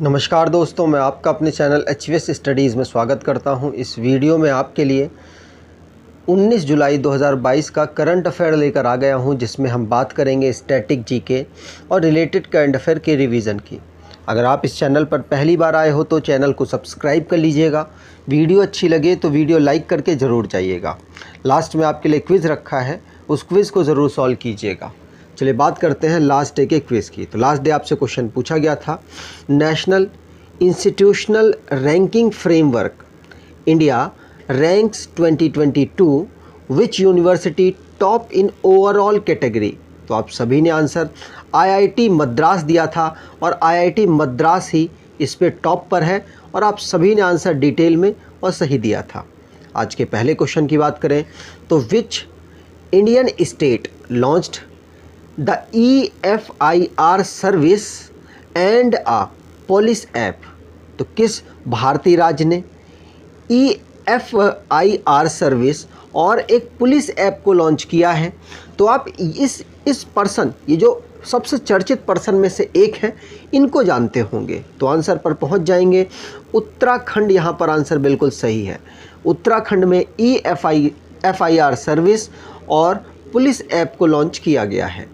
नमस्कार दोस्तों, मैं आपका अपने चैनल HVS स्टडीज़ में स्वागत करता हूं। इस वीडियो में आपके लिए 19 जुलाई 2022 का करंट अफेयर लेकर आ गया हूं, जिसमें हम बात करेंगे स्टैटिक जीके और रिलेटेड करंट अफेयर के रिवीजन की। अगर आप इस चैनल पर पहली बार आए हो तो चैनल को सब्सक्राइब कर लीजिएगा। वीडियो अच्छी लगे तो वीडियो लाइक करके ज़रूर जाइएगा। लास्ट में आपके लिए क्विज़ रखा है, उस क्विज़ को ज़रूर सॉल्व कीजिएगा। चलिए बात करते हैं लास्ट डे के क्विज़ की। तो लास्ट डे आपसे क्वेश्चन पूछा गया था, national institutional ranking framework India ranks 2022 which university top in overall category. तो आप सभी ने आंसर IIT मद्रास दिया था और IIT मद्रास ही इस पे टॉप पर है और आप सभी ने आंसर डिटेल में और सही दिया था। आज के पहले क्वेश्चन की बात करें तो which Indian state launched the EFIR service and a police app. तो किस भारतीय राज्य ने EFIR सर्विस और एक पुलिस ऐप को लॉन्च किया है? तो आप इस पर्सन, ये जो सबसे चर्चित पर्सन में से एक है, इनको जानते होंगे। तो आंसर पर पहुंच जाएंगे। उत्तराखंड यहाँ पर आंसर बिल्कुल सही है। उत्तराखंड में EFIR सर्विस और पुलिस ऐप को लॉन्च किया गया है।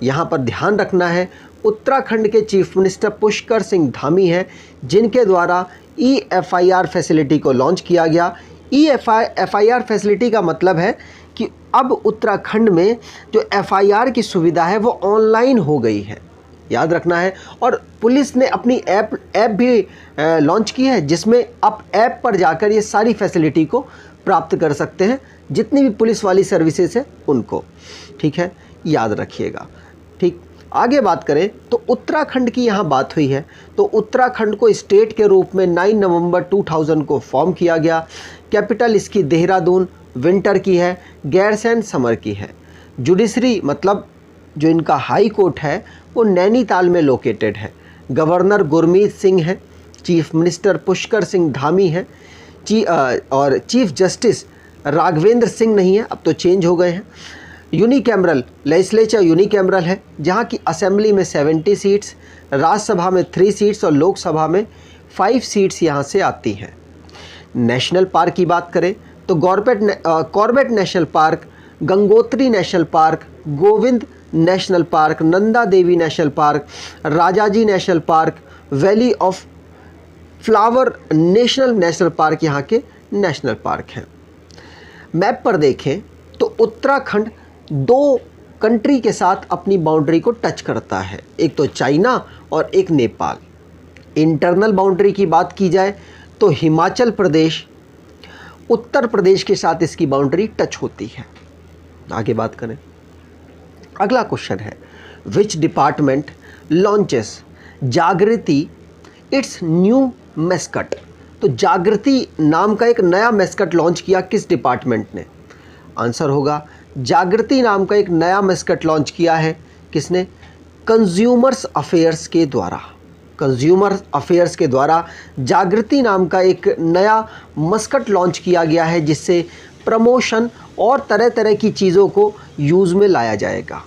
यहाँ पर ध्यान रखना है, उत्तराखंड के चीफ मिनिस्टर पुष्कर सिंह धामी हैं, जिनके द्वारा EFIR फैसिलिटी को लॉन्च किया गया। EFIR फैसिलिटी का मतलब है कि अब उत्तराखंड में जो FIR की सुविधा है वो ऑनलाइन हो गई है, याद रखना है। और पुलिस ने अपनी ऐप भी लॉन्च की है, जिसमें आप ऐप पर जाकर ये सारी फैसिलिटी को प्राप्त कर सकते हैं, जितनी भी पुलिस वाली सर्विसेज है उनको। ठीक है, याद रखिएगा। ठीक, आगे बात करें तो उत्तराखंड की यहाँ बात हुई है, तो उत्तराखंड को स्टेट के रूप में 9 नवंबर 2000 को फॉर्म किया गया। कैपिटल इसकी देहरादून विंटर की है, गैरसैंण समर की है। जुडिशरी मतलब जो इनका हाई कोर्ट है वो नैनीताल में लोकेटेड है। गवर्नर गुरमीत सिंह है, चीफ मिनिस्टर पुष्कर सिंह धामी है, और चीफ जस्टिस राघवेंद्र सिंह नहीं है, अब तो चेंज हो गए हैं। यूनिकैमरल लेजिस्लेचर यूनिकैमरल है, जहाँ की असेंबली में 70 सीट्स, राज्यसभा में 3 सीट्स और लोकसभा में 5 सीट्स यहाँ से आती हैं। नेशनल पार्क की बात करें तो Corbett national park, Gangotri national park, Govind national park, Nanda Devi national park, Rajaji national park, valley of flower national park यहाँ के नेशनल पार्क हैं। मैप पर देखें तो उत्तराखंड 2 कंट्री के साथ अपनी बाउंड्री को टच करता है, एक तो चाइना और एक नेपाल। इंटरनल बाउंड्री की बात की जाए तो हिमाचल प्रदेश उत्तर प्रदेश के साथ इसकी बाउंड्री टच होती है। आगे बात करें, अगला क्वेश्चन है, विच डिपार्टमेंट लॉन्चेस जागृति इट्स न्यू मैस्कट। तो जागृति नाम का एक नया मैस्कट लॉन्च किया किस डिपार्टमेंट ने? आंसर होगा, जागृति नाम का एक नया मैस्कट लॉन्च किया है किसने? कंज्यूमर्स अफेयर्स के द्वारा। कंज्यूमर अफेयर्स के द्वारा जागृति नाम का एक नया मस्कट लॉन्च किया गया है, जिससे प्रमोशन और तरह तरह की चीज़ों को यूज़ में लाया जाएगा।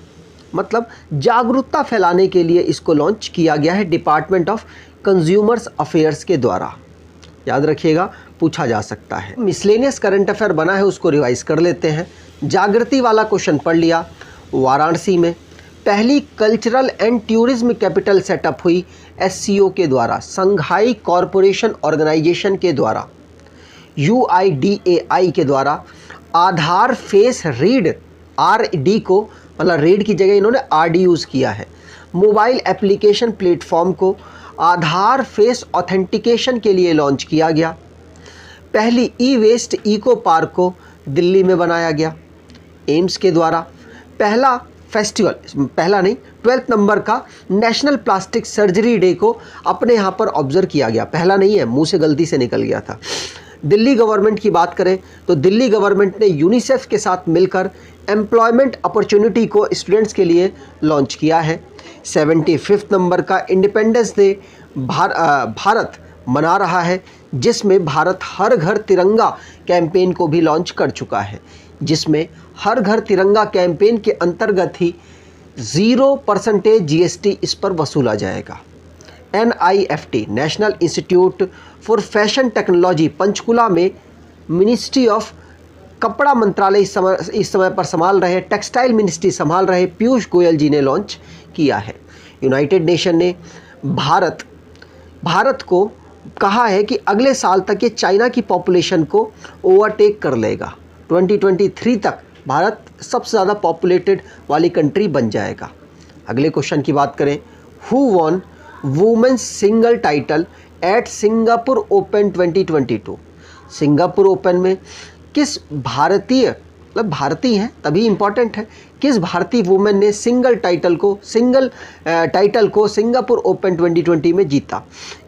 मतलब जागरूकता फैलाने के लिए इसको लॉन्च किया गया है डिपार्टमेंट ऑफ कंज्यूमर्स अफेयर्स के द्वारा। याद रखिएगा, पूछा जा सकता है। मिसलेनियस करंट अफेयर बना है, उसको रिवाइज कर लेते हैं। जागृति वाला क्वेश्चन पढ़ लिया। वाराणसी में पहली cultural and tourism capital setup हुई SCO के द्वारा, संघाई कॉरपोरेशन ऑर्गेनाइजेशन के द्वारा, UIDAI के द्वारा। आधार फेस रीड RD को, मतलब रीड की जगह इन्होंने RD यूज़ किया है। मोबाइल एप्लीकेशन प्लेटफॉर्म को आधार फेस ऑथेंटिकेशन के लिए लॉन्च किया गया। पहली ई-वेस्ट इको पार्क को दिल्ली में बनाया गया एम्स के द्वारा। पहला फेस्टिवल, पहला नहीं 12th नंबर का नेशनल प्लास्टिक सर्जरी डे को अपने यहाँ पर ऑब्जर्व किया गया। पहला नहीं है, मुंह से गलती से निकल गया था। दिल्ली गवर्नमेंट की बात करें तो दिल्ली गवर्नमेंट ने यूनिसेफ के साथ मिलकर एम्प्लॉयमेंट अपॉर्चुनिटी को स्टूडेंट्स के लिए लॉन्च किया है। 75th नंबर का इंडिपेंडेंस डे भारत मना रहा है, जिसमें भारत हर घर तिरंगा कैंपेन को भी लॉन्च कर चुका है, जिसमें हर घर तिरंगा कैंपेन के अंतर्गत ही 0% GST इस पर वसूला जाएगा। NIFT national institute for fashion technology Panchkula में मिनिस्ट्री ऑफ कपड़ा मंत्रालय इस समय पर संभाल रहे, टेक्सटाइल मिनिस्ट्री संभाल रहे पीयूष गोयल जी ने लॉन्च किया है। यूनाइटेड नेशन ने भारत को कहा है कि अगले साल तक ये चाइना की पॉपुलेशन को ओवरटेक कर लेगा। 2023 तक भारत सबसे ज़्यादा पॉपुलेटेड वाली कंट्री बन जाएगा। अगले क्वेश्चन की बात करें, who won women's single title at Singapore Open 2022। Singapore Open में किस भारतीय, मतलब भारतीय हैं तभी इम्पॉर्टेंट है, किस भारतीय वुमेन ने सिंगल टाइटल को सिंगापुर ओपन 2020 में जीता।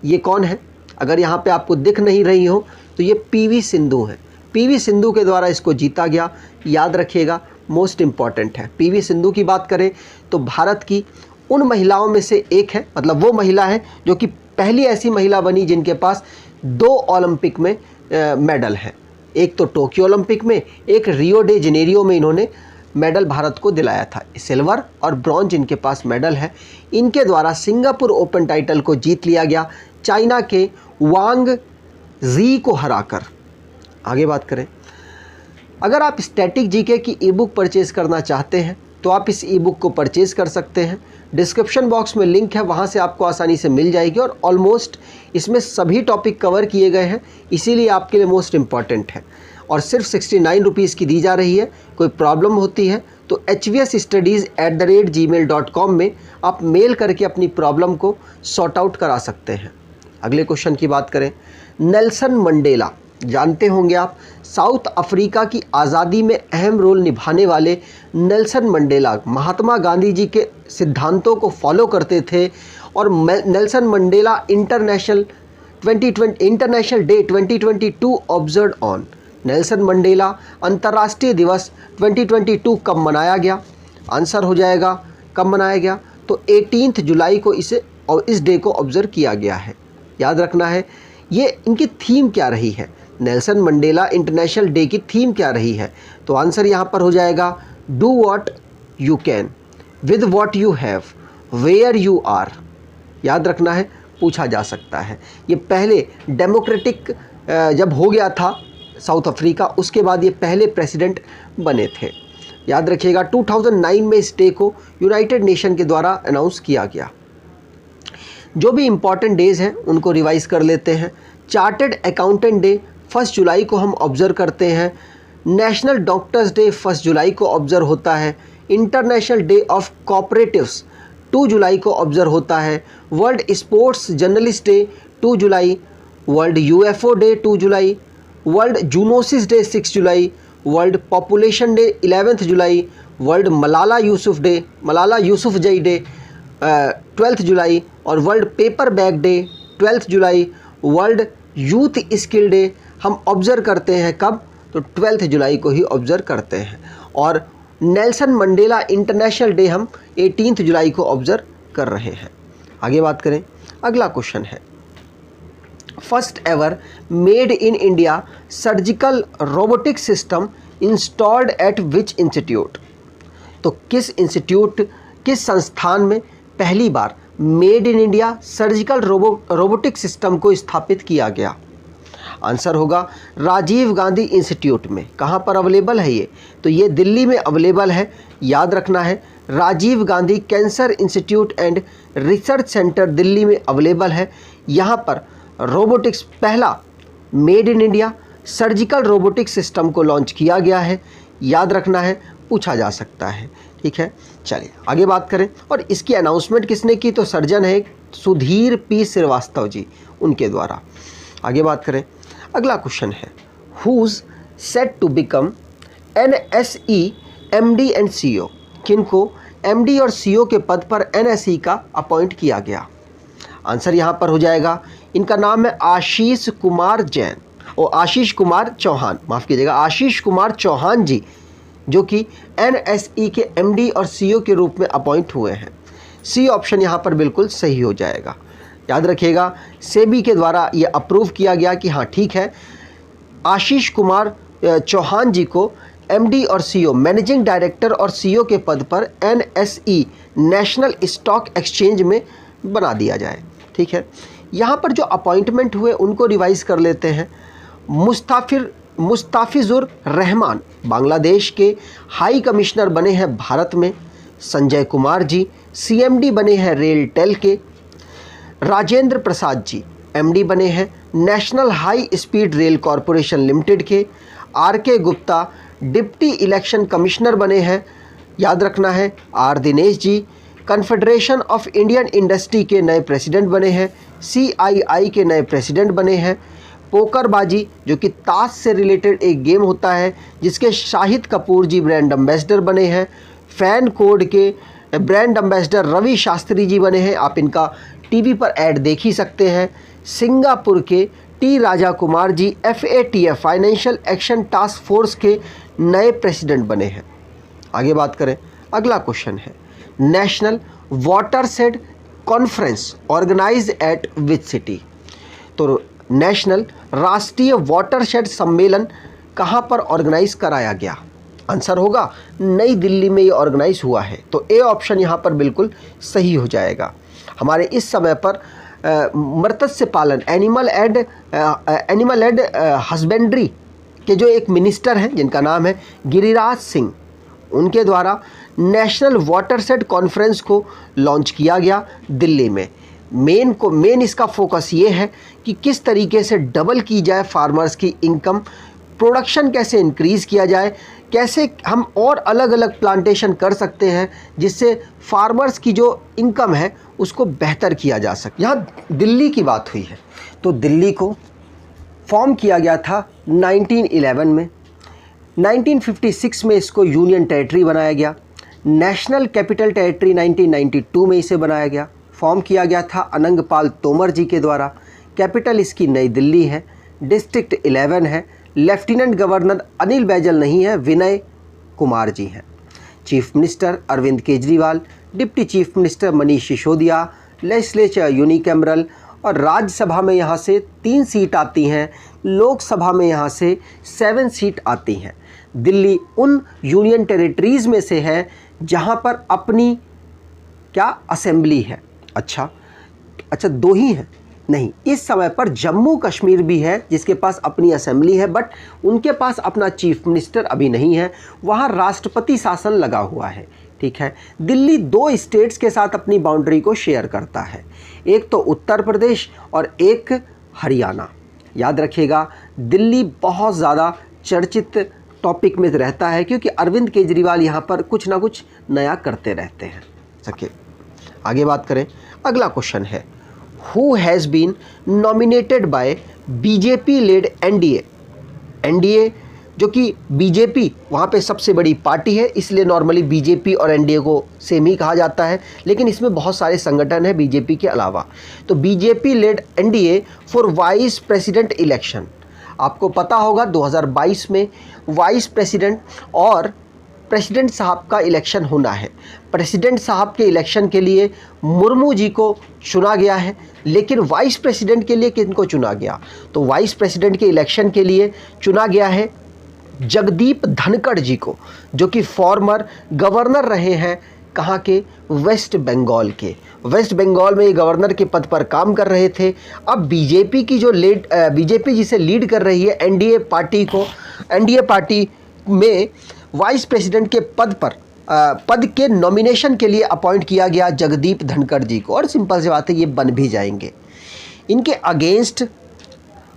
ये कौन है? अगर यहाँ पे आपको दिख नहीं रही हो तो ये PV सिंधु है। PV सिंधु के द्वारा इसको जीता गया, याद रखिएगा, मोस्ट इम्पॉर्टेंट है। PV सिंधु की बात करें तो भारत की उन महिलाओं में से एक है, मतलब वो महिला है जो कि पहली ऐसी महिला बनी जिनके पास 2 ओलंपिक में मेडल हैं। एक तो टोक्यो ओलंपिक में, एक रियो डे जेनेरियो में इन्होंने मेडल भारत को दिलाया था। सिल्वर और ब्रॉन्ज इनके पास मेडल है। इनके द्वारा सिंगापुर ओपन टाइटल को जीत लिया गया चाइना के वांग जी को हराकर। आगे बात करें, अगर आप स्टैटिक जीके की ई बुक परचेज़ करना चाहते हैं तो आप इस ई बुक को परचेज़ कर सकते हैं। डिस्क्रिप्शन बॉक्स में लिंक है, वहाँ से आपको आसानी से मिल जाएगी और ऑलमोस्ट इसमें सभी टॉपिक कवर किए गए हैं, इसीलिए आपके लिए मोस्ट इम्पॉर्टेंट है और सिर्फ 69 रुपीज़ की दी जा रही है। कोई प्रॉब्लम होती है तो hvsstudies@gmail.com में आप मेल करके अपनी प्रॉब्लम को सॉर्ट आउट करा सकते हैं। अगले क्वेश्चन की बात करें, नेल्सन मंडेला, जानते होंगे आप, साउथ अफ्रीका की आज़ादी में अहम रोल निभाने वाले नेल्सन मंडेला महात्मा गांधी जी के सिद्धांतों को फॉलो करते थे और Nelson Mandela International day 2022 observe on. Nelson Mandela अंतर्राष्ट्रीय दिवस 2022 कब मनाया गया? आंसर हो जाएगा कब मनाया गया, तो 18 जुलाई को इस डे को ऑब्जर्व किया गया है। याद रखना है ये इनकी थीम क्या रही है, नेल्सन मंडेला इंटरनेशनल डे की थीम क्या रही है, तो आंसर यहाँ पर हो जाएगा do what you can with what you have where you are. याद रखना है, पूछा जा सकता है। ये पहले डेमोक्रेटिक जब हो गया था साउथ अफ्रीका, उसके बाद ये पहले प्रेसिडेंट बने थे। याद रखिएगा 2009 में इस डे को यूनाइटेड नेशन के द्वारा अनाउंस किया गया। जो भी इम्पॉर्टेंट डेज़ हैं उनको रिवाइज़ कर लेते हैं। चार्टर्ड अकाउंटेंट डे 1 जुलाई को हम ऑब्ज़र्व करते हैं। नेशनल डॉक्टर्स डे 1 जुलाई को ऑब्ज़र्व होता है। इंटरनेशनल डे ऑफ कोऑपरेटिव्स 2 जुलाई को ऑब्ज़र्व होता है। वर्ल्ड स्पोर्ट्स जर्नलिस्ट डे 2 जुलाई, वर्ल्ड UFO डे 2 जुलाई, वर्ल्ड जूनोसिस डे 6 जुलाई, वर्ल्ड पॉपुलेशन डे 11 जुलाई, वर्ल्ड मलाला यूसुफजई डे 12 जुलाई और वर्ल्ड पेपर बैग डे 12 जुलाई, वर्ल्ड यूथ स्किल डे हम observe करते हैं कब, तो 12 जुलाई को ही ऑब्ज़र्व करते हैं। और नेल्सन मंडेला इंटरनेशनल डे हम 18 जुलाई को ऑब्ज़र्व कर रहे हैं। आगे बात करें, अगला क्वेश्चन है, first ever made in India surgical robotic system installed at which institute. तो किस संस्थान में पहली बार made in India surgical robotic system को स्थापित किया गया? आंसर होगा राजीव गांधी इंस्टीट्यूट में। कहाँ पर अवेलेबल है ये, तो ये दिल्ली में अवेलेबल है। याद रखना है, Rajiv Gandhi Cancer Institute and Research Centre Delhi में अवेलेबल है। यहाँ पर रोबोटिक्स पहला made in India surgical robotic system को लॉन्च किया गया है। याद रखना है, पूछा जा सकता है। ठीक है, चलिए आगे बात करें। और इसकी अनाउंसमेंट किसने की, तो सर्जन है सुधीर P श्रीवास्तव जी, उनके द्वारा। आगे बात करें, अगला क्वेश्चन है, whose set to become NSE MD and CEO। किनको MD और CEO के पद पर NSE का अपॉइंट किया गया? आंसर यहाँ पर हो जाएगा, इनका नाम है आशीष कुमार जैन और आशीष कुमार चौहान, माफ़ कीजिएगा, आशीष कुमार चौहान जी, जो कि NSE के MD और CEO के रूप में अपॉइंट हुए हैं। C ऑप्शन यहाँ पर बिल्कुल सही हो जाएगा। याद रखिएगा, सेबी के द्वारा ये अप्रूव किया गया कि हाँ ठीक है, आशीष कुमार चौहान जी को MD और CEO, मैनेजिंग डायरेक्टर और CEO के पद पर NSE नेशनल स्टॉक एक्सचेंज में बना दिया जाए। ठीक है। यहाँ पर जो अपॉइंटमेंट हुए उनको रिवाइज कर लेते हैं। मुस्ताफिजुर रहमान बांग्लादेश के हाई कमिश्नर बने हैं भारत में। संजय कुमार जी CMD बने हैं रेल टेल के। राजेंद्र प्रसाद जी MD बने हैं National High Speed Rail Corporation Limited के। RK Gupta deputy election commissioner बने हैं, याद रखना है। R Dinesh ji Confederation of Indian Industry के नए प्रेसिडेंट बने हैं। CII के नए प्रेसिडेंट बने हैं। पोकरबाजी जो कि ताश से रिलेटेड एक गेम होता है जिसके शाहिद कपूर जी ब्रांड एम्बेसडर बने हैं। फैन कोड के ब्रांड एम्बेसडर रवि शास्त्री जी बने हैं, आप इनका टीवी पर ऐड देख ही सकते हैं। सिंगापुर के T Raja Kumar ji FATF financial action task force के नए प्रेसिडेंट बने हैं। आगे बात करें, अगला क्वेश्चन है national watershed conference organised at which city. तो नेशनल राष्ट्रीय वाटरशेड सम्मेलन कहाँ पर ऑर्गेनाइज कराया गया? आंसर होगा नई दिल्ली में ये ऑर्गेनाइज हुआ है। तो ए ऑप्शन यहाँ पर बिल्कुल सही हो जाएगा। हमारे इस समय पर मत्स्य पालन एनिमल एंड हस्बेंड्री के जो एक मिनिस्टर हैं जिनका नाम है गिरिराज सिंह, उनके द्वारा नेशनल वाटरशेड कॉन्फ्रेंस को लॉन्च किया गया दिल्ली में। मेन इसका फोकस ये है कि किस तरीके से डबल की जाए फार्मर्स की इनकम, प्रोडक्शन कैसे इंक्रीज़ किया जाए, कैसे हम और अलग अलग प्लांटेशन कर सकते हैं जिससे फार्मर्स की जो इनकम है उसको बेहतर किया जा सके। यहाँ दिल्ली की बात हुई है तो दिल्ली को फॉर्म किया गया था 1911 में। 1956 में इसको यूनियन टेरिटरी बनाया गया। नेशनल कैपिटल टेरिटरी 1992 में इसे बनाया गया। फॉर्म किया गया था अनंगपाल तोमर जी के द्वारा। कैपिटल इसकी नई दिल्ली है। डिस्ट्रिक्ट 11 है। लेफ्टिनेंट गवर्नर अनिल बैजल नहीं है, विनय कुमार जी हैं। Chief minister Arvind Kejriwal, deputy chief minister Manish Sisodia, legislature unicameral, और राज्यसभा में यहाँ से 3 सीट आती हैं, लोकसभा में यहाँ से 7 सीट आती हैं। दिल्ली उन यूनियन टेरिटरीज़ में से है जहाँ पर अपनी क्या असेंबली है। अच्छा 2 ही हैं? नहीं, इस समय पर जम्मू कश्मीर भी है जिसके पास अपनी असेंबली है, बट उनके पास अपना चीफ मिनिस्टर अभी नहीं है, वहाँ राष्ट्रपति शासन लगा हुआ है। ठीक है, दिल्ली 2 स्टेट्स के साथ अपनी बाउंड्री को शेयर करता है, एक तो उत्तर प्रदेश और एक हरियाणा। याद रखिएगा, दिल्ली बहुत ज़्यादा चर्चित टॉपिक में रहता है क्योंकि अरविंद केजरीवाल यहाँ पर कुछ ना कुछ नया करते रहते हैं। सके आगे बात करें, अगला क्वेश्चन है who has been nominated by BJP led NDA जो कि बीजेपी वहाँ पे सबसे बड़ी पार्टी है, इसलिए नॉर्मली बीजेपी और एनडीए को सेम ही कहा जाता है, लेकिन इसमें बहुत सारे संगठन हैं बीजेपी के अलावा। तो BJP led NDA for vice president election, आपको पता होगा 2022 में वाइस प्रेसिडेंट और प्रेसिडेंट साहब का इलेक्शन होना है। प्रेसिडेंट साहब के इलेक्शन के लिए मुर्मू जी को चुना गया है, लेकिन वाइस प्रेसिडेंट के लिए किनको चुना गया? तो वाइस प्रेसिडेंट के इलेक्शन के लिए चुना गया है जगदीप धनखड़ जी को, जो कि फॉर्मर गवर्नर रहे हैं कहाँ के? वेस्ट बंगाल के। वेस्ट बंगाल में ये गवर्नर के पद पर काम कर रहे थे। अब बीजेपी की जो बीजेपी जिसे लीड कर रही है एनडीए पार्टी में वाइस प्रेसिडेंट के पद के नॉमिनेशन के लिए अपॉइंट किया गया जगदीप धनखड़ जी को, और सिंपल सी बात है ये बन भी जाएंगे। इनके अगेंस्ट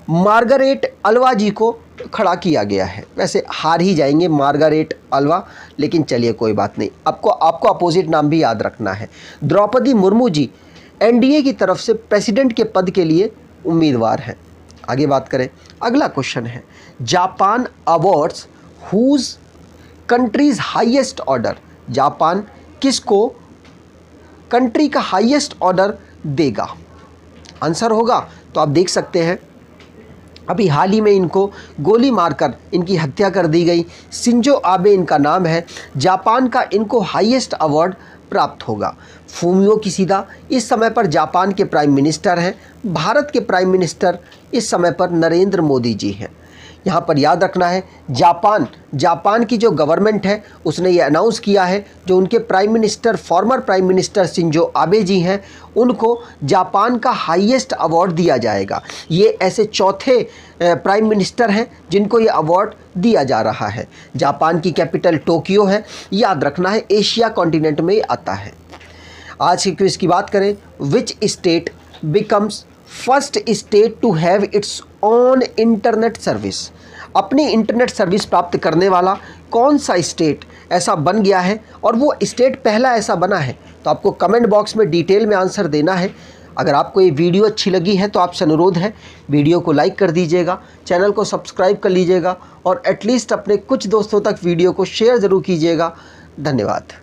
मार्गरेट अलवा जी को खड़ा किया गया है। वैसे हार ही जाएंगे मार्गरेट अलवा, लेकिन चलिए कोई बात नहीं, आपको अपोजिट नाम भी याद रखना है। द्रौपदी मुर्मू जी एनडीए की तरफ से प्रेसिडेंट के पद के लिए उम्मीदवार हैं। आगे बात करें, अगला क्वेश्चन है Japan awards whose country's highest order. Japan किसको कंट्री का हाईएस्ट ऑर्डर देगा? आंसर होगा, तो आप देख सकते हैं अभी हाल ही में इनको गोली मारकर इनकी हत्या कर दी गई। शिंजो आबे इनका नाम है। जापान का इनको हाईएस्ट अवार्ड प्राप्त होगा। फूमियो किशिदा इस समय पर जापान के प्राइम मिनिस्टर हैं। भारत के प्राइम मिनिस्टर इस समय पर नरेंद्र मोदी जी हैं। यहाँ पर याद रखना है जापान की जो गवर्नमेंट है उसने ये अनाउंस किया है, जो उनके former prime minister Shinzo Abe ji हैं, उनको जापान का हाईएस्ट अवार्ड दिया जाएगा। ये ऐसे चौथे प्राइम मिनिस्टर हैं जिनको ये अवार्ड दिया जा रहा है। जापान की कैपिटल टोक्यो है, याद रखना है, एशिया कॉन्टिनेंट में आता है। आज की क्विज की बात करें, which state becomes first state to have its own internet service. अपनी इंटरनेट सर्विस प्राप्त करने वाला कौन सा स्टेट ऐसा बन गया है और वो स्टेट पहला ऐसा बना है? तो आपको कमेंट बॉक्स में डिटेल में आंसर देना है। अगर आपको ये वीडियो अच्छी लगी है तो आपसे अनुरोध है वीडियो को लाइक कर दीजिएगा, चैनल को सब्सक्राइब कर लीजिएगा और एटलीस्ट अपने कुछ दोस्तों तक वीडियो को शेयर ज़रूर कीजिएगा। धन्यवाद।